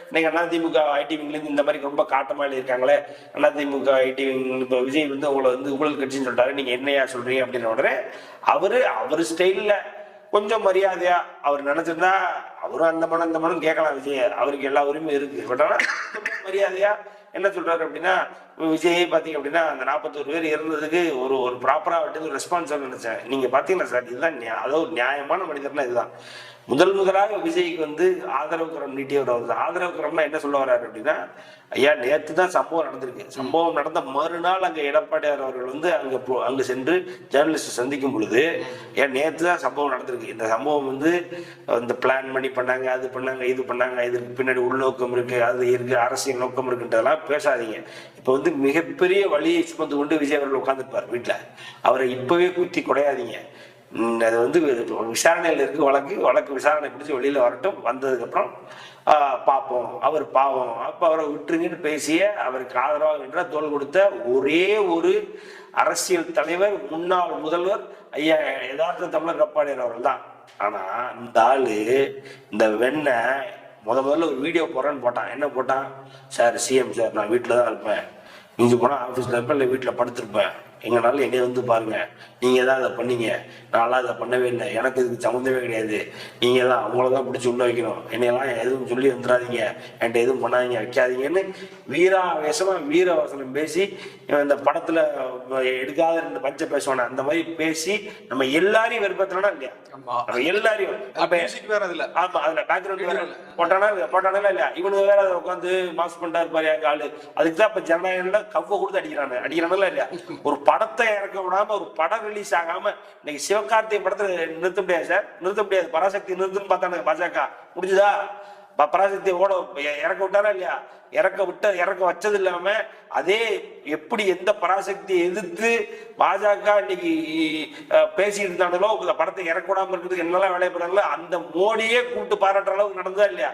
இன்னைக்கு அதிமுக ஐடி விங்லேருந்து இந்த மாதிரி ரொம்ப காட்டமா இருக்காங்களே, அதிமுக ஐடி விங் இப்போ விஜய் வந்து உங்களை வந்து ஊழல் கட்சின்னு சொல்லிட்டாரு, நீங்க என்னையா சொல்றீங்க அப்படின்ற உடனே அவரு ஸ்டைல்ல கொஞ்சம் மரியாதையா அவர் நினைச்சிருந்தா அவரும் அந்த மனம் இந்த மனம் கேட்கலாம் விஜய், அவருக்கு எல்லா உரிமையும் இருக்கு. பட் ஆனா மரியாதையா என்ன சொல்றாரு அப்படின்னா, விஜய் பாத்தீங்க அப்படின்னா அந்த 41 பேர் இறந்ததுக்கு ஒரு ஒரு ப்ராப்பரா விட்டு ரெஸ்பான்ஸ் நினைச்சேன். நீங்க பாத்தீங்கன்னா சார் இதுதான் அதாவது நியாயமான மனிதர்னா இதுதான். முதலாக விஜய்க்கு வந்து ஆதரவு கரம் நீட்டியவர் அவர் தான். ஆதரவு கரம்னா என்ன சொல்ல வர்றாரு அப்படின்னா, ஐயா நேற்று தான் சம்பவம் நடந்திருக்கு. சம்பவம் நடந்த மறுநாள் அங்க எடப்பாடியார் அவர்கள் வந்து அங்க சென்று ஜேர்னலிஸ்ட் சந்திக்கும் பொழுது, ஏன் நேற்று தான் சம்பவம் நடந்திருக்கு, இந்த சம்பவம் வந்து இந்த பிளான் பண்ணி பண்ணாங்க, அது பண்ணாங்க, இது பண்ணாங்க, இதுக்கு பின்னாடி உள்நோக்கம் இருக்கு, அது இருக்கு, அரசியல் நோக்கம் இருக்குன்றதெல்லாம் பேசாதீங்க. இப்ப வந்து மிகப்பெரிய வழியை சுமந்து கொண்டு விஜய் அவர்கள் உட்கார்ந்துருப்பார் வீட்டுல, அவரை இப்பவே குத்தி குடையாதீங்க. அது வந்து விசாரணையில் இருக்கு, வழக்கு விசாரணை பிடிச்சி வெளியில வரட்டும், வந்ததுக்கு அப்புறம் பார்ப்போம், அவர் பாவம், அப்ப அவரை விட்டுருங்கன்னு பேசிய அவருக்கு ஆதரவாக என்ற தோல் கொடுத்த ஒரே ஒரு அரசியல் தலைவர் முன்னாள் முதல்வர் ஐயா யதார்த்த தமிழர் எடப்பாடியார் அவர்கள் தான். ஆனா இந்த ஆளு இந்த வெண்ணை முதல்ல ஒரு வீடியோ போறேன்னு போட்டான். என்ன போட்டான்? சார் சிஎம் சார் நான் வீட்டில் தான் இருப்பேன், மிஞ்சி போனால் ஆஃபீஸில் இருப்பேன், இல்லை வீட்டில் படுத்திருப்பேன், எங்கனாலும் என்னைய வந்து பாருங்க, நீங்க தான் அதை பண்ணீங்க, நான்லாம் அதை பண்ணவே இல்லை, எனக்கு இதுக்கு சம்மந்தமே கிடையாது, நீங்க தான் அவங்கள தான் பிடிச்சி உள்ள வைக்கணும், என்னையெல்லாம் எதுவும் சொல்லி வந்துடாதீங்க, என்கிட்ட எதுவும் பண்ணாதீங்க, வைக்காதீங்கன்னு வீராவேசமா வீரவசனம் பேசி இந்த படத்துல எடுக்காத ரெண்டு பஞ்ச பேசுவானே அந்த மாதிரி பேசி நம்ம எல்லாரையும் வெறுப்பத்தினா இல்லையா, எல்லாரையும் ஆமா அதுல பேக்ரவுண்ட் வேற போட்டானா இல்லையா, இவனுக்கு வேற உட்காந்து மாஸ் பண்ணிட்டா இருப்பாரு எங்க ஆளு. அதுக்குதான் இப்ப ஜனநாயகம்ல கவ்வ கொடுத்து அடிக்கிறானுல இல்லையா. ஒரு படத்தை இறக்க விடாம, ஒரு படம் ரிலீஸ் ஆகாம இன்னைக்கு சிவகார்த்திகை படத்தை நிறுத்த முடியாது சார், நிறுத்த முடியாது. பராசக்தி நிறுத்துன்னு பார்த்தானு பாஜக, முடிஞ்சுதா? பராசக்தி ஓட இறக்க விட்டாரா இல்லையா? இறக்க வச்சது இல்லாம அதே எப்படி எந்த பராசக்தியை எதிர்த்து பாஜக இன்னைக்கு பேசிட்டு இருந்தாங்களோ படத்தை இறக்க விடாம இருக்கிறதுக்கு என்னெல்லாம் வேலையை பண்ணாங்களோ அந்த மோடியே கூப்பிட்டு பாராட்டுற அளவுக்கு நடந்ததா இல்லையா?